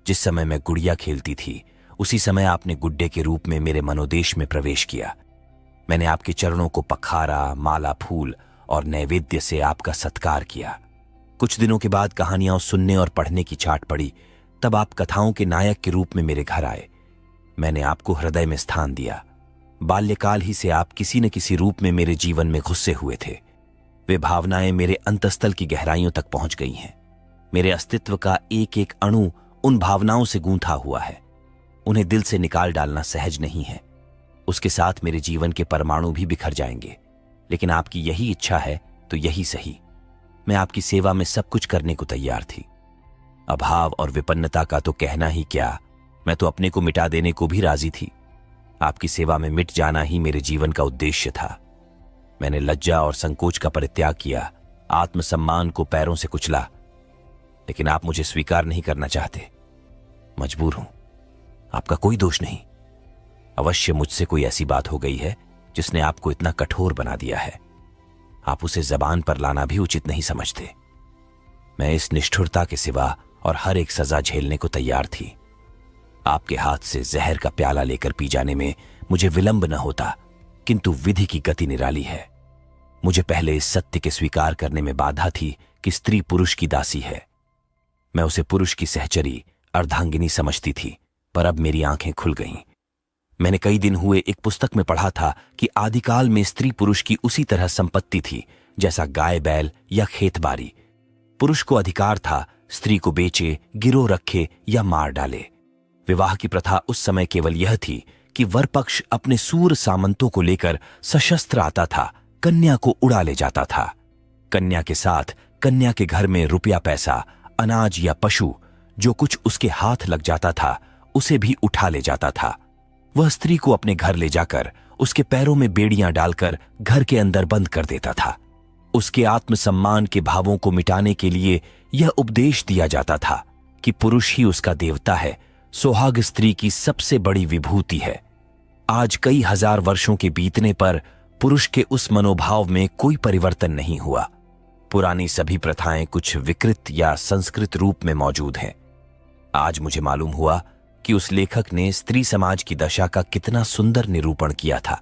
S2: जिस समय मैं गुड़िया खेलती थी, उसी समय आपने गुड्डे के रूप में मेरे मनोदेश में प्रवेश किया। मैंने आपके चरणों को पखारा, माला फूल और नैवेद्य से आपका सत्कार किया। कुछ दिनों के बाद कहानियां सुनने और पढ़ने की छाट पड़ी, तब आप कथाओं के नायक के रूप में मेरे घर आए। मैंने आपको हृदय में स्थान दिया। बाल्यकाल ही से आप किसी न किसी रूप में मेरे जीवन में घुसे हुए थे। वे भावनाएं मेरे अंतस्तल की गहराइयों तक पहुंच गई हैं। मेरे अस्तित्व का एक एक अणु उन भावनाओं से गूंथा हुआ है। उन्हें दिल से निकाल डालना सहज नहीं है। उसके साथ मेरे जीवन के परमाणु भी बिखर जाएंगे। लेकिन आपकी यही इच्छा है तो यही सही। मैं आपकी सेवा में सब कुछ करने को तैयार थी। अभाव और विपन्नता का तो कहना ही क्या, मैं तो अपने को मिटा देने को भी राजी थी। आपकी सेवा में मिट जाना ही मेरे जीवन का उद्देश्य था। मैंने लज्जा और संकोच का परित्याग किया, आत्मसम्मान को पैरों से कुचला, लेकिन आप मुझे स्वीकार नहीं करना चाहते। मजबूर हूं, आपका कोई दोष नहीं। अवश्य मुझसे कोई ऐसी बात हो गई है जिसने आपको इतना कठोर बना दिया है। आप उसे जबान पर लाना भी उचित नहीं समझते। मैं इस निष्ठुरता के सिवा और हर एक सजा झेलने को तैयार थी। आपके हाथ से जहर का प्याला लेकर पी जाने में मुझे विलंब न होता, किंतु विधि की गति निराली है। मुझे पहले इस सत्य के स्वीकार करने में बाधा थी कि स्त्री पुरुष की दासी है। मैं उसे पुरुष की सहचरी, अर्धांगिनी समझती थी, पर अब मेरी आंखें खुल गईं। मैंने कई दिन हुए एक पुस्तक में पढ़ा था कि आदिकाल में स्त्री पुरुष की उसी तरह संपत्ति थी जैसा गाय बैल या खेत बाड़ी। पुरुष को अधिकार था स्त्री को बेचे, गिरोह रखे या मार डाले। विवाह की प्रथा उस समय केवल यह थी कि वर पक्ष अपने सूर सामंतों को लेकर सशस्त्र आता था, कन्या को उड़ा ले जाता था। कन्या के साथ कन्या के घर में रुपया पैसा, अनाज या पशु, जो कुछ उसके हाथ लग जाता था उसे भी उठा ले जाता था। वह स्त्री को अपने घर ले जाकर उसके पैरों में बेड़ियां डालकर घर के अंदर बंद कर देता था। उसके आत्मसम्मान के भावों को मिटाने के लिए यह उपदेश दिया जाता था कि पुरुष ही उसका देवता है, सुहाग स्त्री की सबसे बड़ी विभूति है। आज कई हजार वर्षों के बीतने पर पुरुष के उस मनोभाव में कोई परिवर्तन नहीं हुआ। पुरानी सभी प्रथाएं कुछ विकृत या संस्कृत रूप में मौजूद हैं। आज मुझे मालूम हुआ कि उस लेखक ने स्त्री समाज की दशा का कितना सुंदर निरूपण किया था।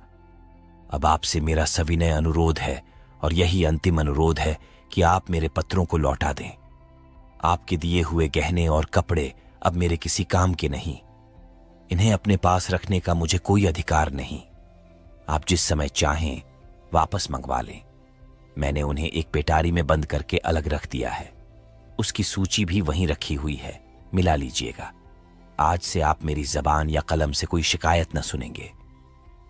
S2: अब आपसे मेरा सविनय अनुरोध है, और यही अंतिम अनुरोध है कि आप मेरे पत्रों को लौटा दें। आपके दिए हुए गहने और कपड़े अब मेरे किसी काम के नहीं। इन्हें अपने पास रखने का मुझे कोई अधिकार नहीं। आप जिस समय चाहें वापस मंगवा लें। मैंने उन्हें एक पेटारी में बंद करके अलग रख दिया है। उसकी सूची भी वहीं रखी हुई है, मिला लीजिएगा। आज से आप मेरी जबान या कलम से कोई शिकायत न सुनेंगे।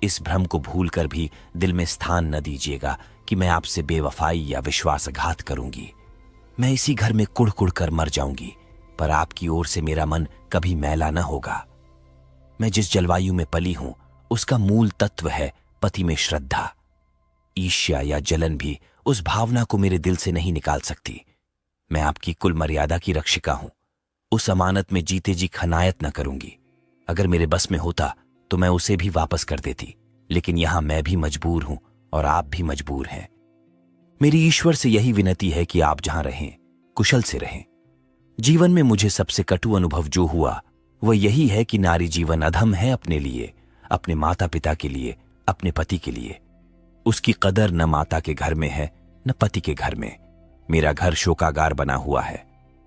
S2: इस भ्रम को भूलकर भी दिल में स्थान न दीजिएगा कि मैं आपसे बेवफाई या विश्वासघात करूंगी। मैं इसी घर में कुढ़ कुढ़ कर मर जाऊंगी, पर आपकी ओर से मेरा मन कभी मैला न होगा। मैं जिस जलवायु में पली हूं उसका मूल तत्व है पति में श्रद्धा। ईर्ष्या या जलन भी उस भावना को मेरे दिल से नहीं निकाल सकती। मैं आपकी कुल मर्यादा की रक्षिका हूं। उस अमानत में जीते जी खनायत न करूंगी। अगर मेरे बस में होता तो मैं उसे भी वापस कर देती, लेकिन यहां मैं भी मजबूर हूं और आप भी मजबूर हैं। मेरी ईश्वर से यही विनती है कि आप जहां रहें कुशल से रहें। जीवन में मुझे सबसे कटु अनुभव जो हुआ वह यही है कि नारी जीवन अधम है अपने लिए, अपने माता पिता के लिए, अपने पति के लिए। उसकी कदर न माता के घर में है न पति के घर में। मेरा घर शोकागार बना हुआ है।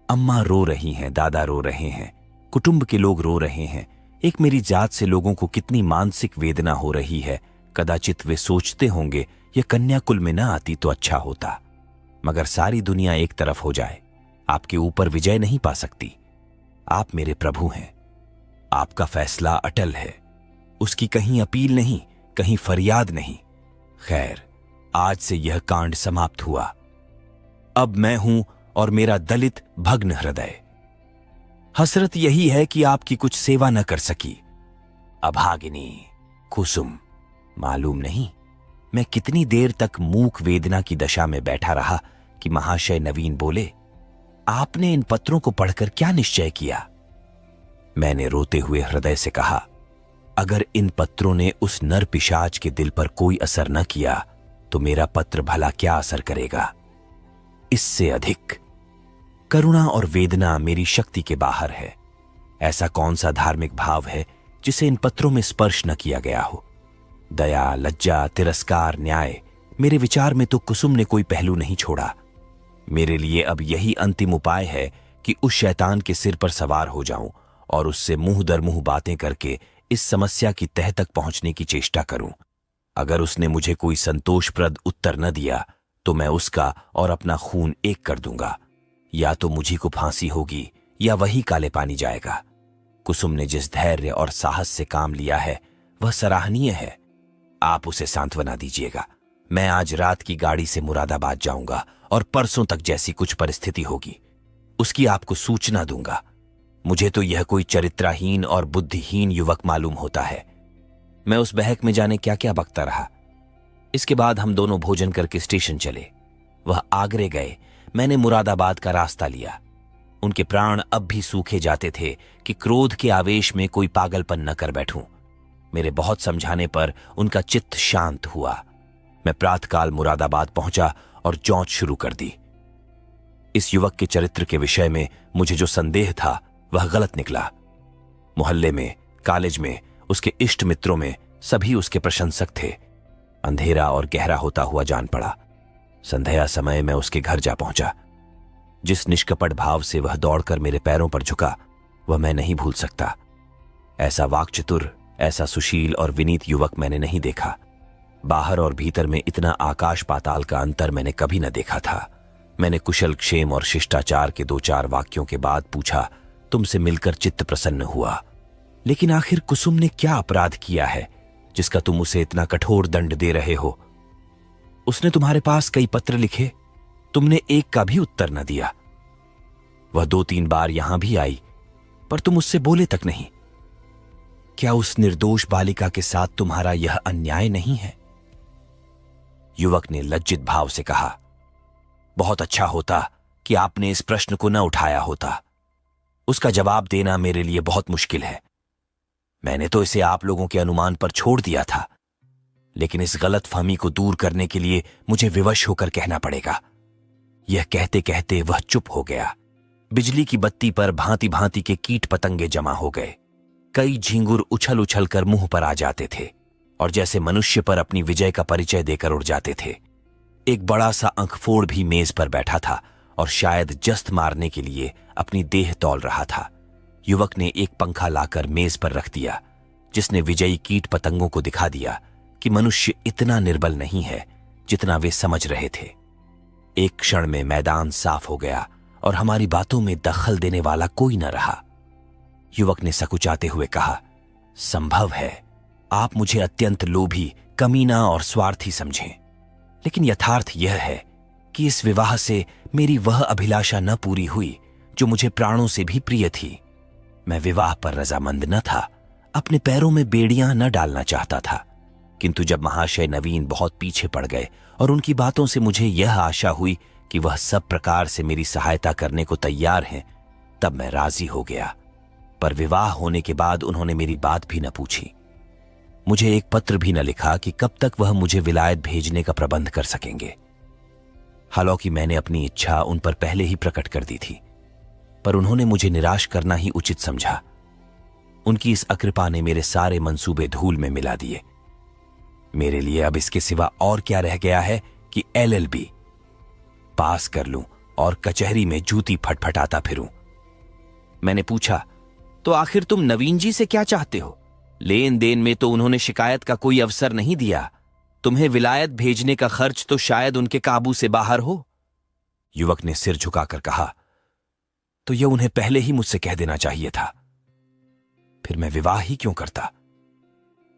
S2: अम्मा रो रही हैं, दादा रो रहे हैं, कुटुंब के लोग रो रहे हैं। एक मेरी जात से लोगों को कितनी मानसिक वेदना हो रही है। कदाचित वे सोचते होंगे यह कन्या कुल में न आती तो अच्छा होता। मगर सारी दुनिया एक तरफ हो जाए, आपके ऊपर विजय नहीं पा सकती। आप मेरे प्रभु हैं। आपका फैसला अटल है। उसकी कहीं अपील नहीं, कहीं फरियाद नहीं। खैर, आज से यह कांड समाप्त हुआ। अब मैं हूं और मेरा दलित भग्न हृदय। हसरत यही है कि आपकी कुछ सेवा न कर सकी। अभागिनी, कुसुम, मालूम नहीं मैं कितनी देर तक मूक वेदना की दशा में बैठा रहा कि महाशय नवीन बोले, आपने इन पत्रों को पढ़कर क्या निश्चय किया? मैंने रोते हुए हृदय से कहा, अगर इन पत्रों ने उस नर पिशाच के दिल पर कोई असर न किया तो मेरा पत्र भला क्या असर करेगा? इससे अधिक करुणा और वेदना मेरी शक्ति के बाहर है। ऐसा कौन सा धार्मिक भाव है जिसे इन पत्रों में स्पर्श न किया गया हो? दया, लज्जा, तिरस्कार, न्याय, मेरे विचार में तो कुसुम ने कोई पहलू नहीं छोड़ा। मेरे लिए अब यही अंतिम उपाय है कि उस शैतान के सिर पर सवार हो जाऊं और उससे मुंह दर मुंह बातें करके इस समस्या की तह तक पहुंचने की चेष्टा करूं। अगर उसने मुझे कोई संतोषप्रद उत्तर न दिया तो मैं उसका और अपना खून एक कर दूंगा। या तो मुझी को फांसी होगी या वही काले पानी जाएगा। कुसुम ने जिस धैर्य और साहस से काम लिया है वह सराहनीय है। आप उसे सांत्वना दीजिएगा। मैं आज रात की गाड़ी से मुरादाबाद जाऊंगा और परसों तक जैसी कुछ परिस्थिति होगी उसकी आपको सूचना दूंगा। मुझे तो यह कोई चरित्रहीन और बुद्धिहीन युवक मालूम होता है। मैं उस बहक में जाने क्या क्या बकता रहा। इसके बाद हम दोनों भोजन करके स्टेशन चले। वह आगरे गए, मैंने मुरादाबाद का रास्ता लिया। उनके प्राण अब भी सूखे जाते थे कि क्रोध के आवेश में कोई पागलपन न कर बैठूं। मेरे बहुत समझाने पर उनका चित्त शांत हुआ। मैं प्रातःकाल मुरादाबाद पहुंचा और जांच शुरू कर दी। इस युवक के चरित्र के विषय में मुझे जो संदेह था वह गलत निकला। मोहल्ले में, कॉलेज में, उसके इष्ट मित्रों में सभी उसके प्रशंसक थे। अंधेरा और गहरा होता हुआ जान पड़ा। संध्या समय मैं उसके घर जा पहुंचा। जिस निष्कपट भाव से वह दौड़कर मेरे पैरों पर झुका वह मैं नहीं भूल सकता। ऐसा वाक्चतुर, ऐसा सुशील और विनीत युवक मैंने नहीं देखा। बाहर और भीतर में इतना आकाश पाताल का अंतर मैंने कभी न देखा था। मैंने कुशल क्षेम और शिष्टाचार के 2-4 वाक्यों के बाद पूछा, तुमसे मिलकर चित्त प्रसन्न हुआ, लेकिन आखिर कुसुम ने क्या अपराध किया है जिसका तुम उसे इतना कठोर दंड दे रहे हो? उसने तुम्हारे पास कई पत्र लिखे, तुमने एक का भी उत्तर न दिया। वह 2-3 बार यहां भी आई पर तुम उससे बोले तक नहीं। क्या उस निर्दोष बालिका के साथ तुम्हारा यह अन्याय नहीं है? युवक ने लज्जित भाव से कहा, बहुत अच्छा होता कि आपने इस प्रश्न को न उठाया होता। उसका जवाब देना मेरे लिए बहुत मुश्किल है। मैंने तो इसे आप लोगों के अनुमान पर छोड़ दिया था, लेकिन इस गलतफहमी को दूर करने के लिए मुझे विवश होकर कहना पड़ेगा। यह कहते कहते वह चुप हो गया। बिजली की बत्ती पर भांति भांति के कीट पतंगे जमा हो गए। कई झींगुर उछल उछल कर मुंह पर आ जाते थे और जैसे मनुष्य पर अपनी विजय का परिचय देकर उड़ जाते थे। एक बड़ा सा अंखफोड़ भी मेज पर बैठा था और शायद जस्त मारने के लिए अपनी देह तौल रहा था। युवक ने एक पंखा लाकर मेज पर रख दिया, जिसने विजयी कीट पतंगों को दिखा दिया कि मनुष्य इतना निर्बल नहीं है जितना वे समझ रहे थे। एक क्षण में मैदान साफ हो गया और हमारी बातों में दखल देने वाला कोई न रहा। युवक ने सकुचाते हुए कहा, संभव है आप मुझे अत्यंत लोभी, कमीना और स्वार्थी समझें, लेकिन यथार्थ यह है कि इस विवाह से मेरी वह अभिलाषा न पूरी हुई जो मुझे प्राणों से भी प्रिय थी। मैं विवाह पर रजामंद न था, अपने पैरों में बेड़ियां न डालना चाहता था, किंतु जब महाशय नवीन बहुत पीछे पड़ गए और उनकी बातों से मुझे यह आशा हुई कि वह सब प्रकार से मेरी सहायता करने को तैयार हैं, तब मैं राजी हो गया। पर विवाह होने के बाद उन्होंने मेरी बात भी न पूछी। मुझे एक पत्र भी न लिखा कि कब तक वह मुझे विलायत भेजने का प्रबंध कर सकेंगे। हालांकि मैंने अपनी इच्छा उन पर पहले ही प्रकट कर दी थी, पर उन्होंने मुझे निराश करना ही उचित समझा। उनकी इस अकृपा ने मेरे सारे मंसूबे धूल में मिला दिए। मेरे लिए अब इसके सिवा और क्या रह गया है कि LLB पास कर लूं और कचहरी में जूती फटफटाता फिरूं। मैंने पूछा, तो आखिर तुम नवीन जी से क्या चाहते हो? लेन देन में तो उन्होंने शिकायत का कोई अवसर नहीं दिया। तुम्हें विलायत भेजने का खर्च तो शायद उनके काबू से बाहर हो। युवक ने सिर झुकाकर कहा, तो यह उन्हें पहले ही मुझसे कह देना चाहिए था। फिर मैं विवाह ही क्यों करता?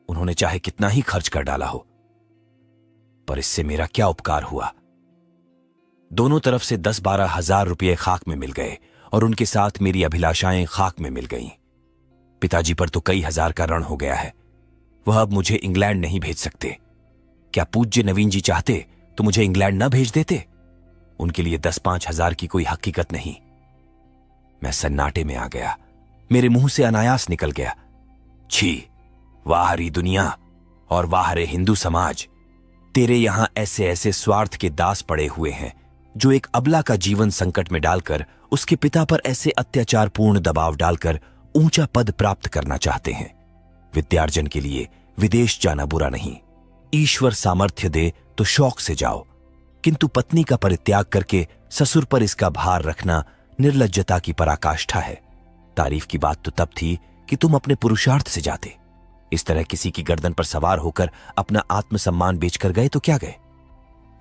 S2: उन्होंने चाहे कितना ही खर्च कर डाला हो, पर इससे मेरा क्या उपकार हुआ? दोनों तरफ से 10-12 हजार रुपये खाक में मिल गए और उनके साथ मेरी अभिलाषाएं खाक में मिल गईं। पिताजी पर तो कई हजार का ऋण हो गया है। वह अब मुझे इंग्लैंड नहीं भेज सकते। क्या पूज्य नवीन जी चाहते तो मुझे इंग्लैंड न भेज देते? उनके लिए 10-5 हजार की कोई हकीकत नहीं। मैं सन्नाटे में आ गया। मेरे मुंह से अनायास निकल गया, छी, वाह री दुनिया और वाह रे हिंदू समाज। तेरे यहां ऐसे ऐसे स्वार्थ के दास पड़े हुए हैं जो एक अबला का जीवन संकट में डालकर उसके पिता पर ऐसे अत्याचारपूर्ण दबाव डालकर ऊंचा पद प्राप्त करना चाहते हैं। विद्यार्जन के लिए विदेश जाना बुरा नहीं। ईश्वर सामर्थ्य दे तो शौक से जाओ, किंतु पत्नी का परित्याग करके ससुर पर इसका भार रखना निर्लज्जता की पराकाष्ठा है। तारीफ की बात तो तब थी कि तुम अपने पुरुषार्थ से जाते। इस तरह किसी की गर्दन पर सवार होकर अपना आत्मसम्मान बेचकर गए तो क्या गए?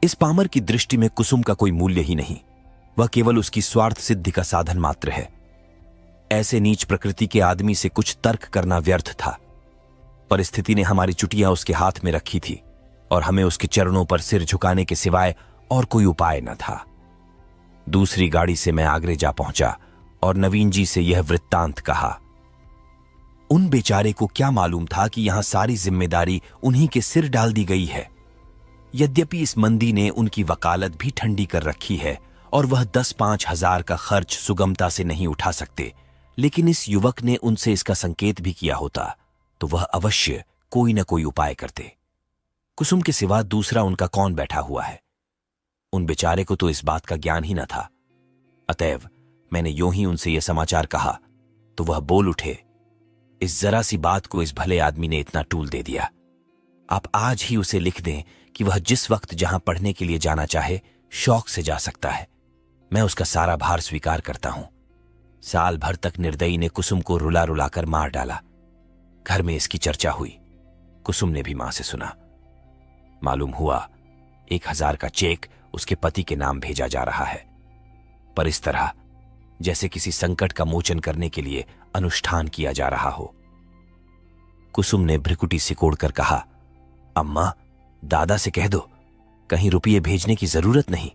S2: इस पामर की दृष्टि में कुसुम का कोई मूल्य ही नहीं। वह केवल उसकी स्वार्थ सिद्धि का साधन मात्र है। ऐसे नीच प्रकृति के आदमी से कुछ तर्क करना व्यर्थ था। परिस्थिति ने हमारी चुटियां उसके हाथ में रखी थी और हमें उसके चरणों पर सिर झुकाने के सिवाय और कोई उपाय न था। दूसरी गाड़ी से मैं आगरे जा पहुंचा और नवीन जी से यह वृत्तांत कहा। उन बेचारे को क्या मालूम था कि यहां सारी जिम्मेदारी उन्हीं के सिर डाल दी गई है। यद्यपि इस मंदी ने उनकी वकालत भी ठंडी कर रखी है और वह 10-5 हजार का खर्च सुगमता से नहीं उठा सकते, लेकिन इस युवक ने उनसे इसका संकेत भी किया होता तो वह अवश्य कोई न कोई उपाय करते। कुसुम के सिवा दूसरा उनका कौन बैठा हुआ है? उन बेचारे को तो इस बात का ज्ञान ही न था। अतएव मैंने यूं ही उनसे यह समाचार कहा तो वह बोल उठे, इस जरा सी बात को इस भले आदमी ने इतना टूल दे दिया। आप आज ही उसे लिख दें कि वह जिस वक्त जहां पढ़ने के लिए जाना चाहे शौक से जा सकता है। मैं उसका सारा भार स्वीकार करता हूं। साल भर तक निर्दयी ने कुसुम को रुला रुलाकर मार डाला। घर में इसकी चर्चा हुई। कुसुम ने भी मां से सुना। मालूम हुआ 1000 का चेक उसके पति के नाम भेजा जा रहा है, पर इस तरह जैसे किसी संकट का मोचन करने के लिए अनुष्ठान किया जा रहा हो। कुसुम ने भ्रिकुटी सिकोड़कर कहा, अम्मा, दादा से कह दो कहीं रुपये भेजने की जरूरत नहीं।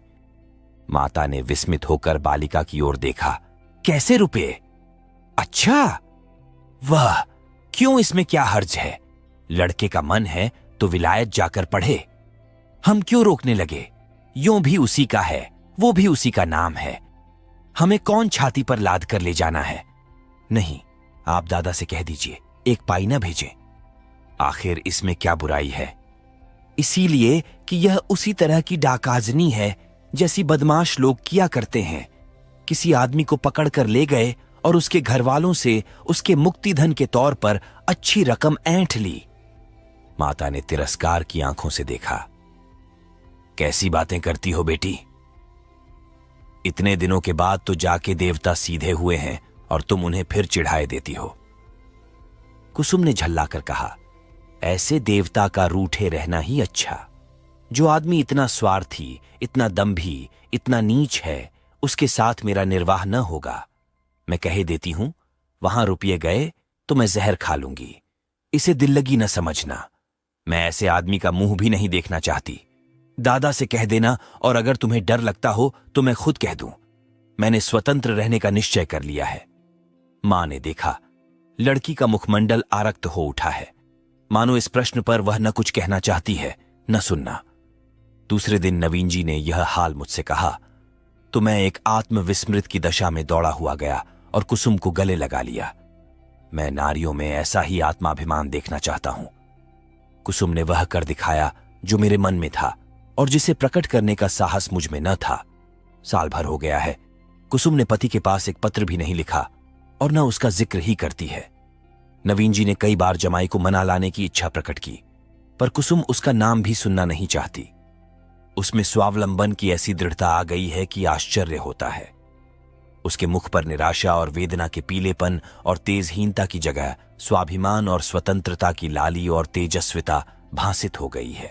S2: माता ने विस्मित होकर बालिका की ओर देखा। कैसे रुपये? अच्छा, वह क्यों, इसमें क्या हर्ज है? लड़के का मन है तो विलायत जाकर पढ़े। हम क्यों रोकने लगे? यूं भी उसी का है, वो भी उसी का नाम है। हमें कौन छाती पर लाद कर ले जाना है? नहीं, आप दादा से कह दीजिए 1 पाई ना भेजें। आखिर इसमें क्या बुराई है? इसीलिए कि यह उसी तरह की डाकाजनी है जैसी बदमाश लोग किया करते हैं। किसी आदमी को पकड़कर ले गए और उसके घर वालों से उसके मुक्तिधन के तौर पर अच्छी रकम ऐंठ ली। माता ने तिरस्कार की आंखों से देखा। कैसी बातें करती हो बेटी? इतने दिनों के बाद तो जाके देवता सीधे हुए हैं और तुम उन्हें फिर चिढ़ाए देती हो। कुसुम ने झल्लाकर कहा, ऐसे देवता का रूठे रहना ही अच्छा। जो आदमी इतना स्वार्थी, इतना दंभी, इतना नीच है, उसके साथ मेरा निर्वाह न होगा। मैं कहे देती हूं, वहां रुपये गए तो मैं जहर खा लूंगी। इसे दिल लगी न समझना। मैं ऐसे आदमी का मुंह भी नहीं देखना चाहती। दादा से कह देना, और अगर तुम्हें डर लगता हो तो मैं खुद कह दूं। मैंने स्वतंत्र रहने का निश्चय कर लिया है। मां ने देखा, लड़की का मुखमंडल आरक्त हो उठा है, मानो इस प्रश्न पर वह न कुछ कहना चाहती है न सुनना। दूसरे दिन नवीन जी ने यह हाल मुझसे कहा तो मैं एक आत्मविस्मृत की दशा में दौड़ा हुआ गया और कुसुम को गले लगा लिया। मैं नारियों में ऐसा ही आत्माभिमान देखना चाहता हूं। कुसुम ने वह कर दिखाया जो मेरे मन में था और जिसे प्रकट करने का साहस मुझ में न था। साल भर हो गया है, कुसुम ने पति के पास एक पत्र भी नहीं लिखा और न उसका जिक्र ही करती है। नवीन जी ने कई बार जमाई को मना लाने की इच्छा प्रकट की, पर कुसुम उसका नाम भी सुनना नहीं चाहती। उसमें स्वावलंबन की ऐसी दृढ़ता आ गई है कि आश्चर्य होता है। उसके मुख पर निराशा और वेदना के पीलेपन और तेजहीनता की जगह स्वाभिमान और स्वतंत्रता की लाली और तेजस्विता भासित हो गई है।